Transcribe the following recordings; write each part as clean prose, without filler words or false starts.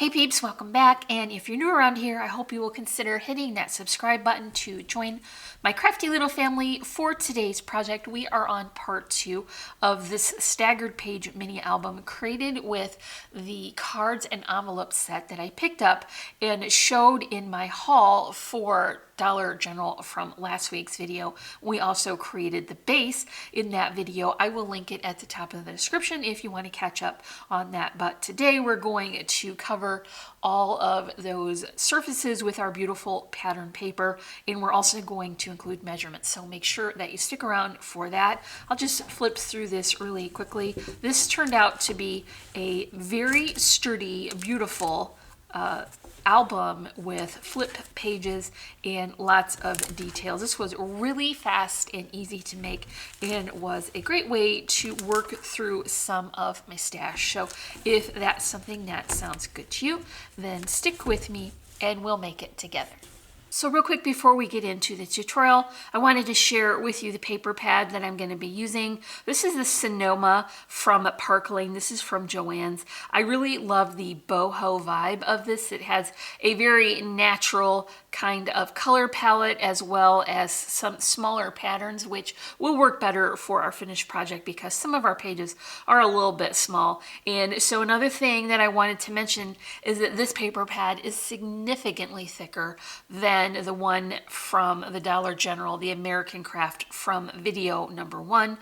Hey peeps, welcome back, and if you're new around here, I hope you will consider hitting that subscribe button to join my crafty little family. For today's project, we are on part 2 of this staggered page mini album created with the cards and envelope set that I picked up and showed in my haul for Dollar General from last week's video. We also created the base in that video. I will link it at the top of the description if you want to catch up on that. But today we're going to cover all of those surfaces with our beautiful pattern paper, and we're also going to include measurements. So make sure that you stick around for that. I'll just flip through this really quickly. This turned out to be a very sturdy, beautiful album with flip pages and lots of details. This was really fast and easy to make and was a great way to work through some of my stash. So if that's something that sounds good to you, then stick with me and we'll make it together. So real quick before we get into the tutorial, I wanted to share with you the paper pad that I'm going to be using. This is the Sonoma from Park Lane. This is from Joann's. I really love the boho vibe of this. It has a very natural kind of color palette as well as some smaller patterns, which will work better for our finished project because some of our pages are a little bit small. And so another thing that I wanted to mention is that this paper pad is significantly thicker than the one from the Dollar General, the American Craft from video number 1.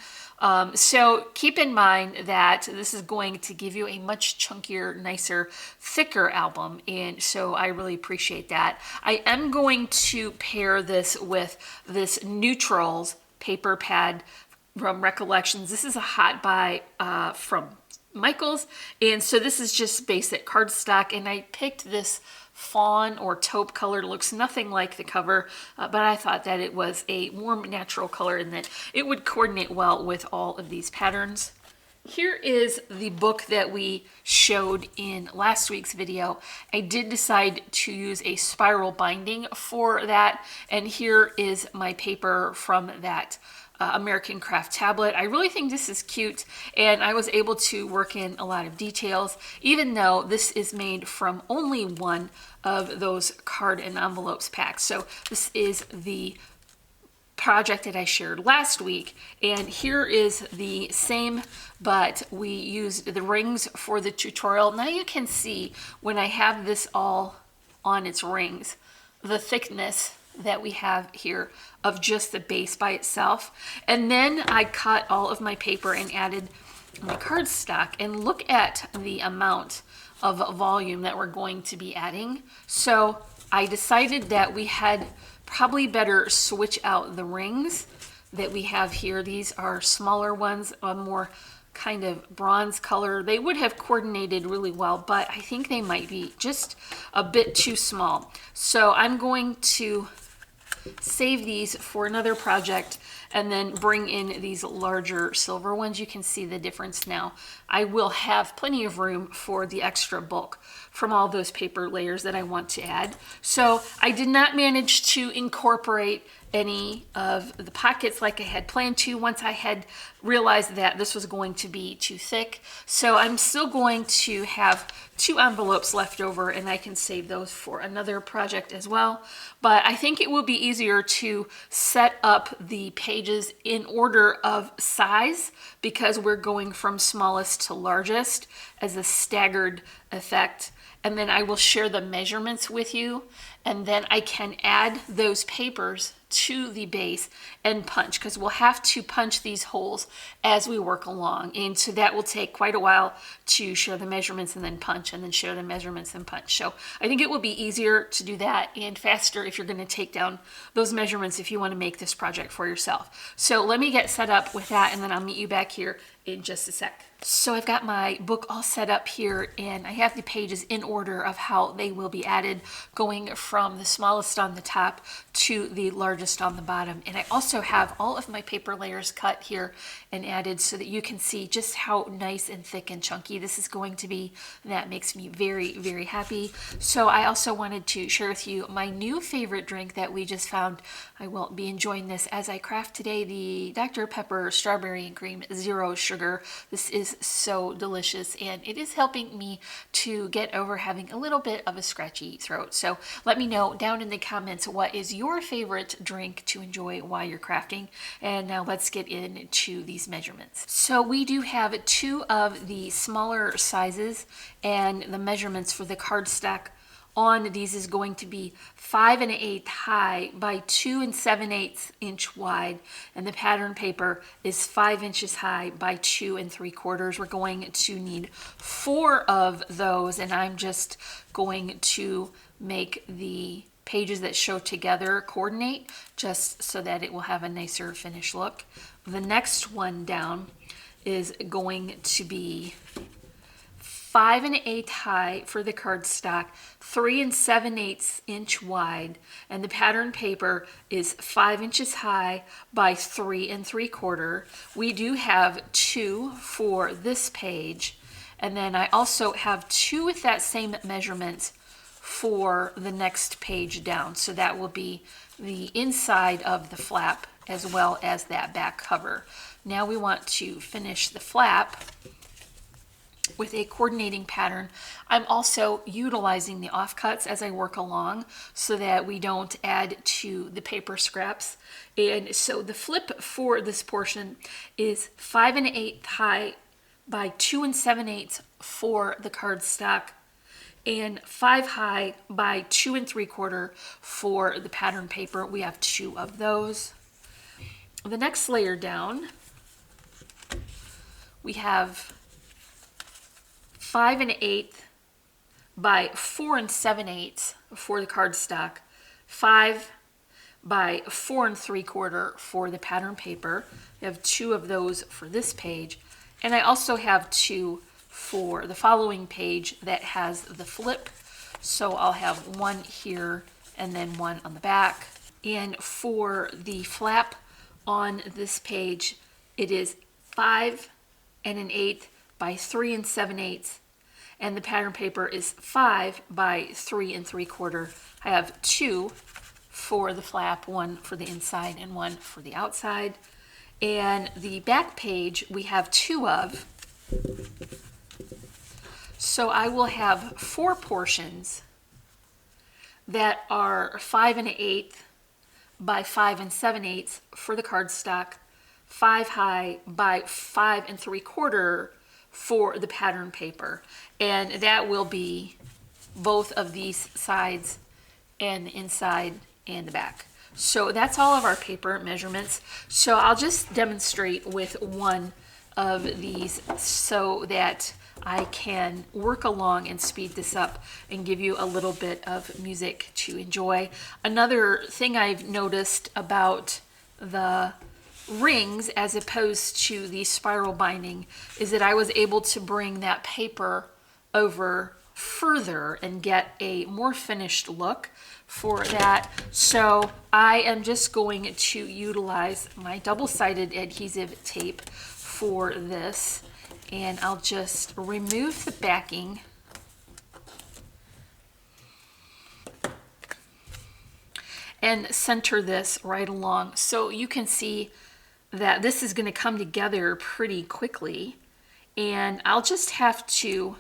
So keep in mind that this is going to give you a much chunkier, nicer, thicker album, and so I really appreciate that. I am going to pair this with this Neutrals paper pad from Recollections. This is a hot buy from Michaels, and so this is just basic cardstock, and I picked this fawn or taupe color. It looks nothing like the cover, but I thought that it was a warm natural color and that it would coordinate well with all of these patterns. Here is the book that we showed in last week's video. I did decide to use a spiral binding for that, and here is my paper from that American Craft tablet. I really think this is cute, and I was able to work in a lot of details, even though this is made from only one of those card and envelopes packs. So this is the project that I shared last week, and here is the same, but we used the rings for the tutorial. Now you can see when I have this all on its rings, the thickness that we have here of just the base by itself. And then I cut all of my paper and added my cardstock, and look at the amount of volume that we're going to be adding. So I decided that we had probably better switch out the rings that we have here. These are smaller ones, a more kind of bronze color. They would have coordinated really well, but I think they might be just a bit too small. So I'm going to save these for another project and then bring in these larger silver ones. You can see the difference now. I will have plenty of room for the extra bulk from all those paper layers that I want to add. So I did not manage to incorporate any of the pockets like I had planned to once I had realized that this was going to be too thick. So I'm still going to have 2 envelopes left over, and I can save those for another project as well. But I think it will be easier to set up the pages in order of size because we're going from smallest to largest as a staggered effect. And then I will share the measurements with you, and then I can add those papers to the base and punch, because we'll have to punch these holes as we work along, and so that will take quite a while to share the measurements and then punch, and then share the measurements and punch. So I think it will be easier to do that and faster if you're going to take down those measurements if you want to make this project for yourself. So let me get set up with that, and then I'll meet you back here in just a sec. So I've got my book all set up here, and I have the pages in order of how they will be added, going from the smallest on the top to the largest on the bottom. And I also have all of my paper layers cut here and added so that you can see just how nice and thick and chunky this is going to be. That makes me very, very happy. So I also wanted to share with you my new favorite drink that we just found. I will be enjoying this as I craft today, the Dr. Pepper Strawberry and Cream Zero Sugar sugar. This is so delicious, and it is helping me to get over having a little bit of a scratchy throat. So let me know down in the comments what is your favorite drink to enjoy while you're crafting. And now let's get into these measurements. So we do have 2 of the smaller sizes, and the measurements for the cardstock on these is going to be 5 1/8 high by 2 7/8 inch wide, and the pattern paper is 5 inches high by 2 3/4. We're going to need 4 of those, and I'm just going to make the pages that show together coordinate just so that it will have a nicer finished look. The next one down is going to be 5 1/8 high for the cardstock, 3 7/8 inch wide, and the pattern paper is 5 inches high by 3 3/4. We do have 2 for this page, and then I also have 2 with that same measurement for the next page down. So that will be the inside of the flap as well as that back cover. Now we want to finish the flap with a coordinating pattern. I'm also utilizing the offcuts as I work along so that we don't add to the paper scraps. And so the flip for this portion is 5 1/8 high by 2 7/8 for the cardstock, and 5 high by 2 3/4 for the pattern paper. We have 2 of those. The next layer down, we have 5 1/8 by 4 7/8 for the cardstock, 5 by 4 3/4 for the pattern paper. We have 2 of those for this page, and I also have 2 for the following page that has the flip. So I'll have 1 here and then 1 on the back. And for the flap on this page, it is 5 1/8 by 3 7/8, and the pattern paper is 5 by 3 3/4. I have 2 for the flap, 1 for the inside and 1 for the outside. And the back page we have 2 of. So I will have 4 portions that are 5 1/8 by 5 7/8 for the cardstock, 5 high by 5 3/4 for the pattern paper. And that will be both of these sides and the inside and the back. So that's all of our paper measurements. So I'll just demonstrate with one of these so that I can work along and speed this up and give you a little bit of music to enjoy. Another thing I've noticed about the rings as opposed to the spiral binding is that I was able to bring that paper over further and get a more finished look for that. So I am just going to utilize my double-sided adhesive tape for this, and I'll just remove the backing and center this right along. So you can see that this is going to come together pretty quickly, and I'll just have to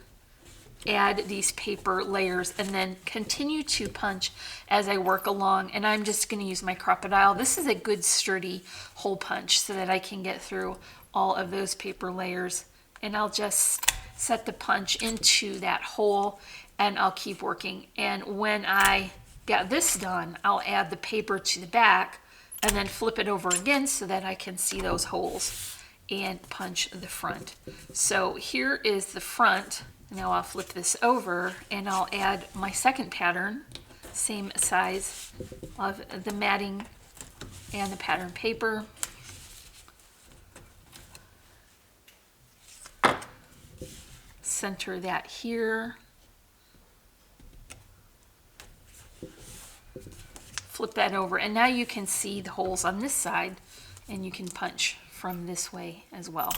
add these paper layers and then continue to punch as I work along. And I'm just going to use my crocodile. This is a good sturdy hole punch so that I can get through all of those paper layers, and I'll just set the punch into that hole and I'll keep working. And when I get this done, I'll add the paper to the back and then flip it over again so that I can see those holes and punch the front. So here is the front. Now I'll flip this over and I'll add my second pattern, same size of the matting and the pattern paper. Center that here. Flip that over, and now you can see the holes on this side, and you can punch from this way as well.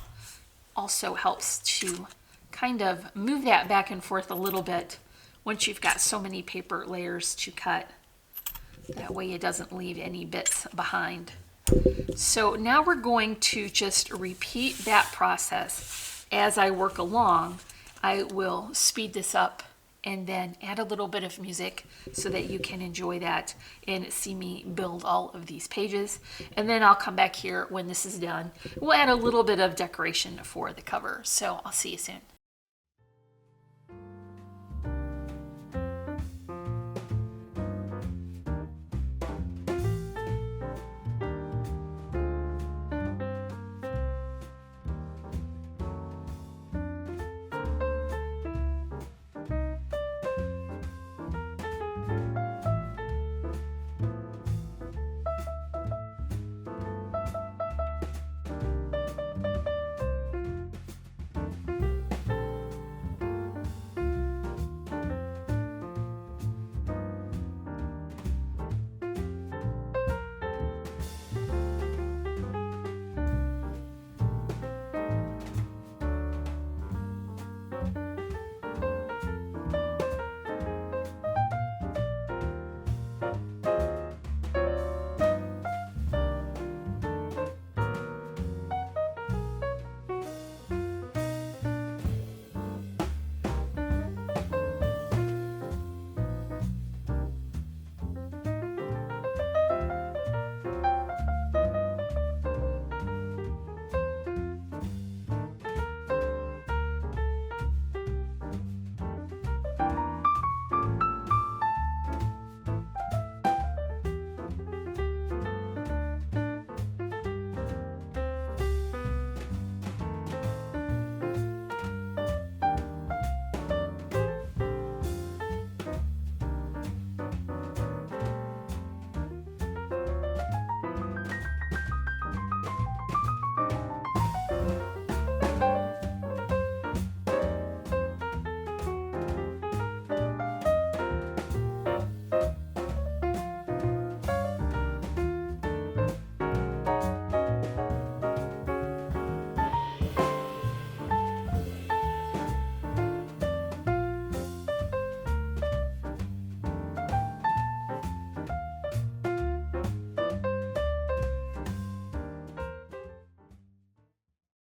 Also helps to kind of move that back and forth a little bit once you've got so many paper layers to cut. That way it doesn't leave any bits behind. So now we're going to just repeat that process. As I work along, I will speed this up and then add a little bit of music so that you can enjoy that and see me build all of these pages. And then I'll come back here when this is done. We'll add a little bit of decoration for the cover. So I'll see you soon.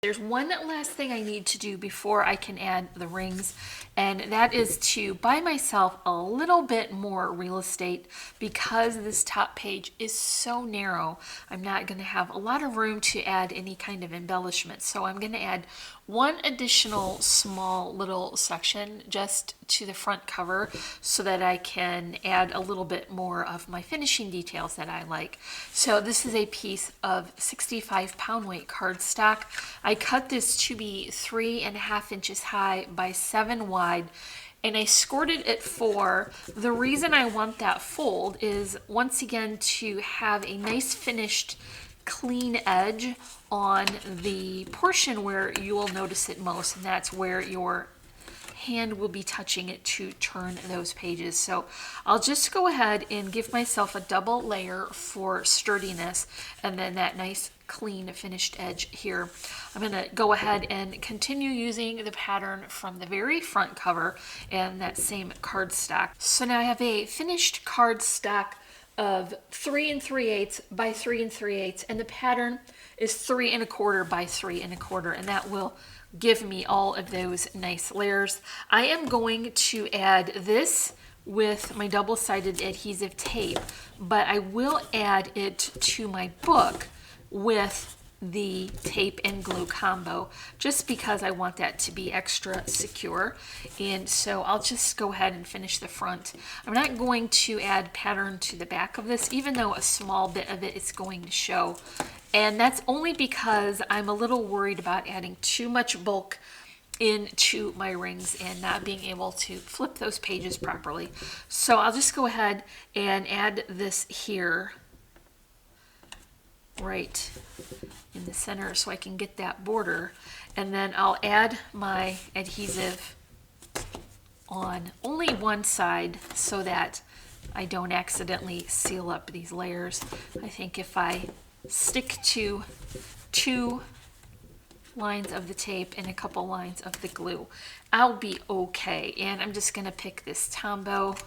There's one last thing I need to do before I can add the rings, and that is to buy myself a little bit more real estate because this top page is so narrow. I'm not going to have a lot of room to add any kind of embellishment, so I'm going to add one additional small little section just to the front cover so that I can add a little bit more of my finishing details that I like. So this is a piece of 65 pound weight cardstock. I cut this to be 3.5 inches high by 7 wide, and I scored it at 4. The reason I want that fold is once again to have a nice finished clean edge on the portion where you will notice it most, and that's where your hand will be touching it to turn those pages. So I'll just go ahead and give myself a double layer for sturdiness and then that nice clean finished edge here. I'm going to go ahead and continue using the pattern from the very front cover and that same cardstock. So now I have a finished cardstock of 3 3/8 by 3 3/8, and the pattern is 3 1/4 by 3 1/4, and that will give me all of those nice layers. I am going to add this with my double-sided adhesive tape, but I will add it to my book with the tape and glue combo just because I want that to be extra secure. And so I'll just go ahead and finish the front. I'm not going to add pattern to the back of this, even though a small bit of it is going to show. And that's only because I'm a little worried about adding too much bulk into my rings and not being able to flip those pages properly. So I'll just go ahead and add this here right in the center so I can get that border, and then I'll add my adhesive on only one side so that I don't accidentally seal up these layers. I think if I stick to 2 lines of the tape and a couple lines of the glue, I'll be okay. And I'm just going to pick this Tombow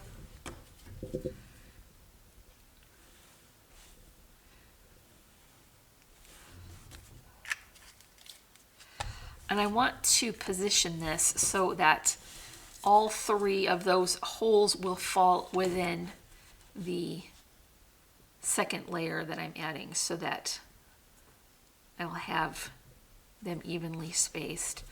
And I want to position this so that all three of those holes will fall within the second layer that I'm adding, so that I'll have them evenly spaced.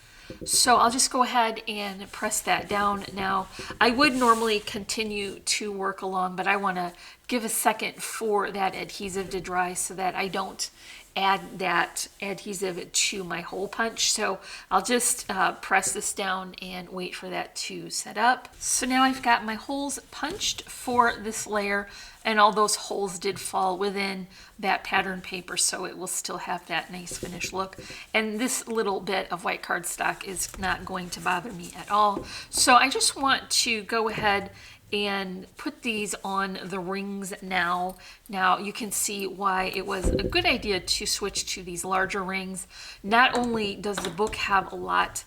So I'll just go ahead and press that down. Now, I would normally continue to work along, but I want to give a second for that adhesive to dry so that I don't add that adhesive to my hole punch. So I'll just press this down and wait for that to set up. So now I've got my holes punched for this layer, and all those holes did fall within that pattern paper, so it will still have that nice finished look. And this little bit of white cardstock is not going to bother me at all. So I just want to go ahead and put these on the rings now. Now you can see why it was a good idea to switch to these larger rings. Not only does the book have a lot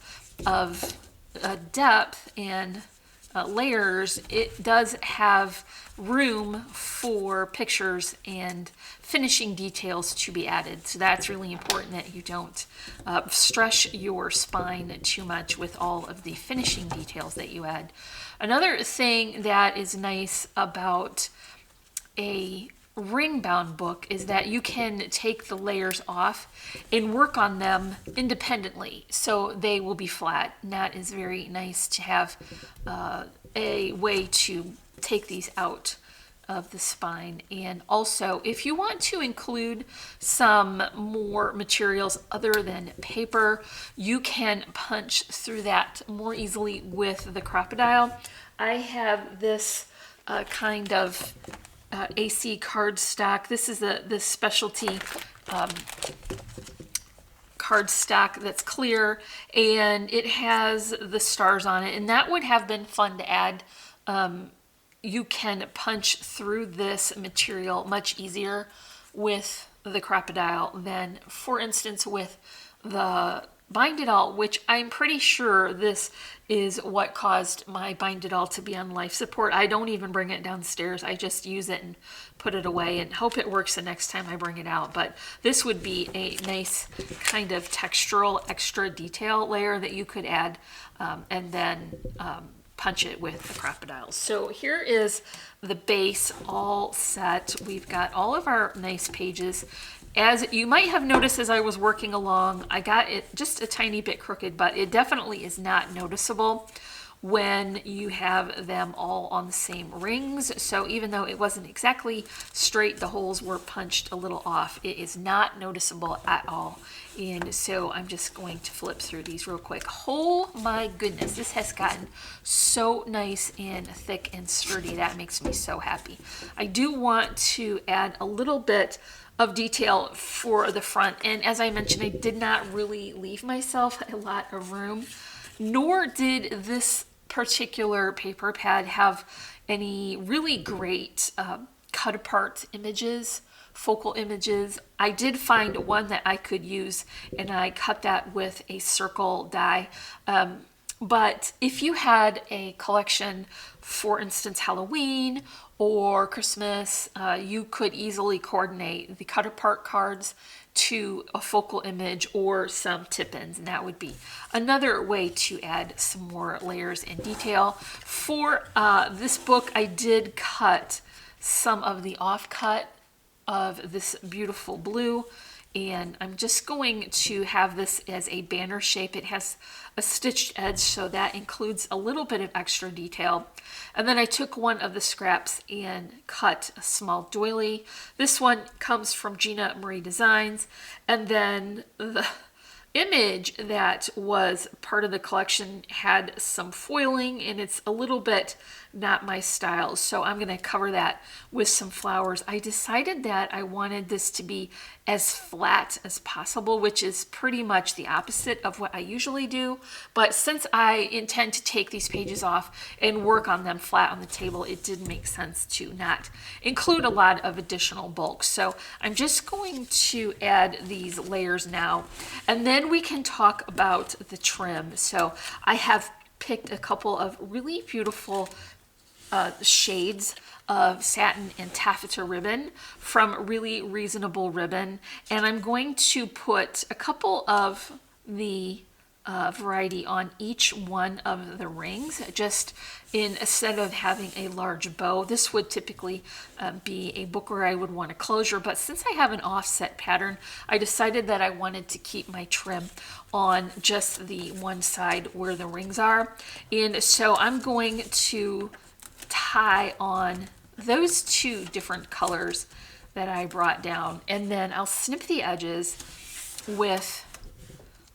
of depth and layers, it does have room for pictures and finishing details to be added. So that's really important, that you don't stress your spine too much with all of the finishing details that you add. Another thing that is nice about a ring-bound book is that you can take the layers off and work on them independently, so they will be flat. And that is very nice to have a way to take these out of the spine. And also, if you want to include some more materials other than paper, you can punch through that more easily with the Crocodile. I have this kind of AC cardstock. This is the specialty cardstock that's clear, and it has the stars on it, and that would have been fun to add. You can punch through this material much easier with the Crocodile than, for instance, with the Bind It All, which I'm pretty sure this is what caused my Bind It All to be on life support. I don't even bring it downstairs. I just use it and put it away and hope it works the next time I bring it out. But this would be a nice kind of textural extra detail layer that you could add, and then punch it with the Crocodile. So here is the base all set. We've got all of our nice pages. As you might have noticed as I was working along, I got it just a tiny bit crooked, but it definitely is not noticeable when you have them all on the same rings. So even though it wasn't exactly straight, the holes were punched a little off. It is not noticeable at all. And so I'm just going to flip through these real quick. Oh my goodness, this has gotten so nice and thick and sturdy. That makes me so happy. I do want to add a little bit of detail for the front. And as I mentioned, I did not really leave myself a lot of room, nor did this particular paper pad have any really great cut apart images, focal images. I did find one that I could use, and I cut that with a circle die. But if you had a collection, for instance, Halloween or Christmas, you could easily coordinate the cut apart cards to a focal image or some tip-ins, and that would be another way to add some more layers and detail. For this book, I did cut some of the offcut of this beautiful blue, and I'm just going to have this as a banner shape. It has a stitched edge, so that includes a little bit of extra detail. And then I took one of the scraps and cut a small doily. This one comes from Gina Marie Designs, and then the image that was part of the collection had some foiling, and it's a little bit not my style, so I'm going to cover that with some flowers. I decided that I wanted this to be as flat as possible, which is pretty much the opposite of what I usually do, but since I intend to take these pages off and work on them flat on the table, it did make sense to not include a lot of additional bulk. So I'm just going to add these layers now, and then we can talk about the trim. So I have picked a couple of really beautiful shades of satin and taffeta ribbon from Really Reasonable Ribbon, and I'm going to put a couple of the variety on each one of the rings, just instead of having a large bow. This would typically be a book where I would want a closure, but since I have an offset pattern, I decided that I wanted to keep my trim on just the one side where the rings are. And so I'm going to tie on those two different colors that I brought down, and then I'll snip the edges with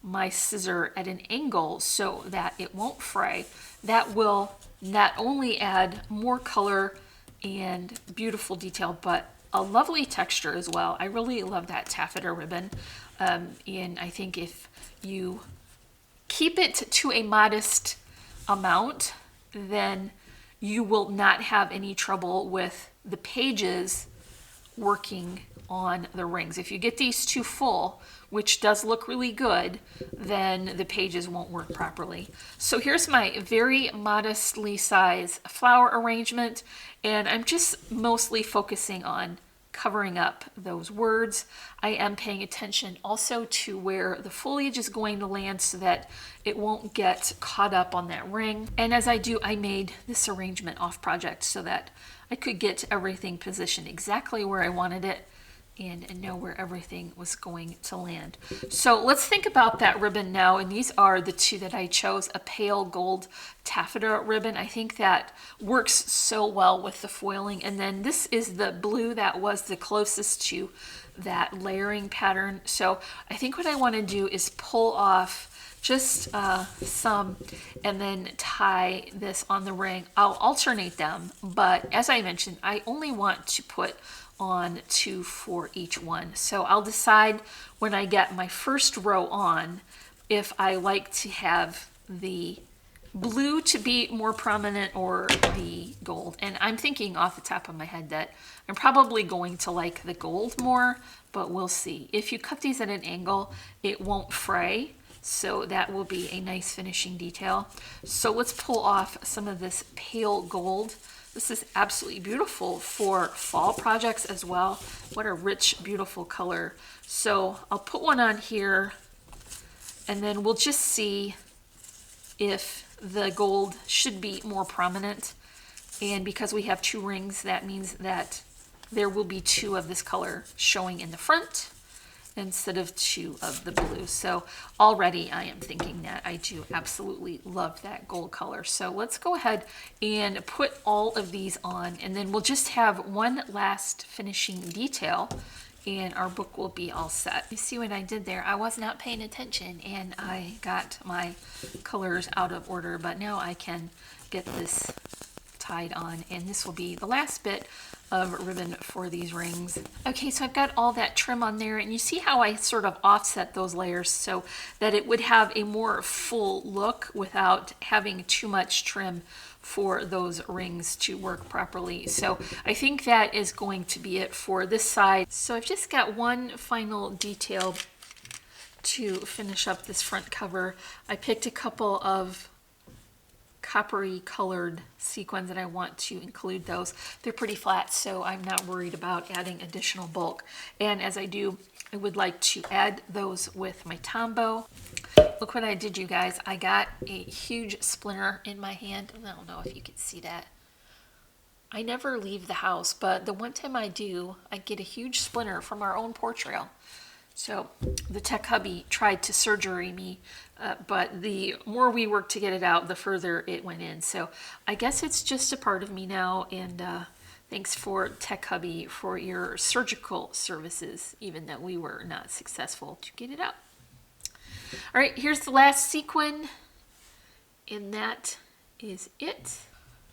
my scissor at an angle so that it won't fray. That will not only add more color and beautiful detail, but a lovely texture as well. I really love that taffeta ribbon, and I think if you keep it to a modest amount, then you will not have any trouble with the pages working on the rings. If you get these too full, which does look really good, then the pages won't work properly. So here's my very modestly sized flower arrangement, and I'm just mostly focusing on covering up those words. I am paying attention also to where the foliage is going to land so that it won't get caught up on that ring. And as I do, I made this arrangement off project so that I could get everything positioned exactly where I wanted it and know where everything was going to land. So let's think about that ribbon now, and these are the two that I chose. A pale gold taffeta ribbon. I think that works so well with the foiling, and then this is the blue that was the closest to that layering pattern. So I think what I want to do is pull off just some and then tie this on the ring. I'll alternate them, but as I mentioned, I only want to put on 2 for each one. So I'll decide when I get my first row on if I like to have the blue to be more prominent or the gold. And I'm thinking off the top of my head that I'm probably going to like the gold more, but we'll see. If you cut these at an angle, it won't fray. So that will be a nice finishing detail. So let's pull off some of this pale gold. This is absolutely beautiful for fall projects as well. What a rich, beautiful color. So I'll put one on here, and then we'll just see if the gold should be more prominent. And because we have 2 rings, that means that there will be 2 of this color showing in the front instead of 2 of the blue. So already I am thinking that I do absolutely love that gold color. So let's go ahead and put all of these on, and then we'll just have one last finishing detail and our book will be all set. You see what I did there? I was not paying attention and I got my colors out of order, but now I can get this tied on, and this will be the last bit of ribbon for these rings. Okay, so I've got all that trim on there, and you see how I sort of offset those layers so that it would have a more full look without having too much trim for those rings to work properly. So I think that is going to be it for this side. So I've just got one final detail to finish up this front cover. I picked a couple of coppery colored sequins and I want to include those. They're pretty flat, so I'm not worried about adding additional bulk. And as I do, I would like to add those with my Tombow. Look what I did, you guys. I got a huge splinter in my hand. I don't know if you can see that. I never leave the house, but the one time I do, I get a huge splinter from our own porch rail. So the tech hubby tried to surgery me, but the more we worked to get it out, the further it went in. So I guess it's just a part of me now, and thanks for tech hubby for your surgical services, even though we were not successful to get it out. All right, here's the last sequin, and that is it.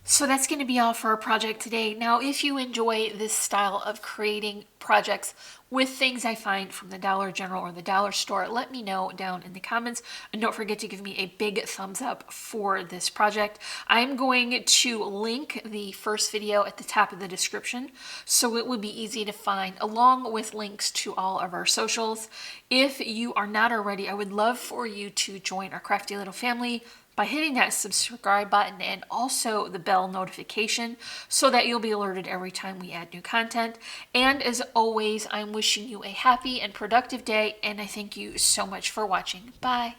So that's going to be all for our project today. Now, if you enjoy this style of creating projects with things I find from the Dollar General or the dollar store, let me know down in the comments. And don't forget to give me a big thumbs up for this project. I'm going to link the first video at the top of the description, so it would be easy to find, along with links to all of our socials. If you are not already, I would love for you to join our crafty little family by hitting that subscribe button and also the bell notification so that you'll be alerted every time we add new content. And as always, I'm wishing you a happy and productive day, and I thank you so much for watching. Bye.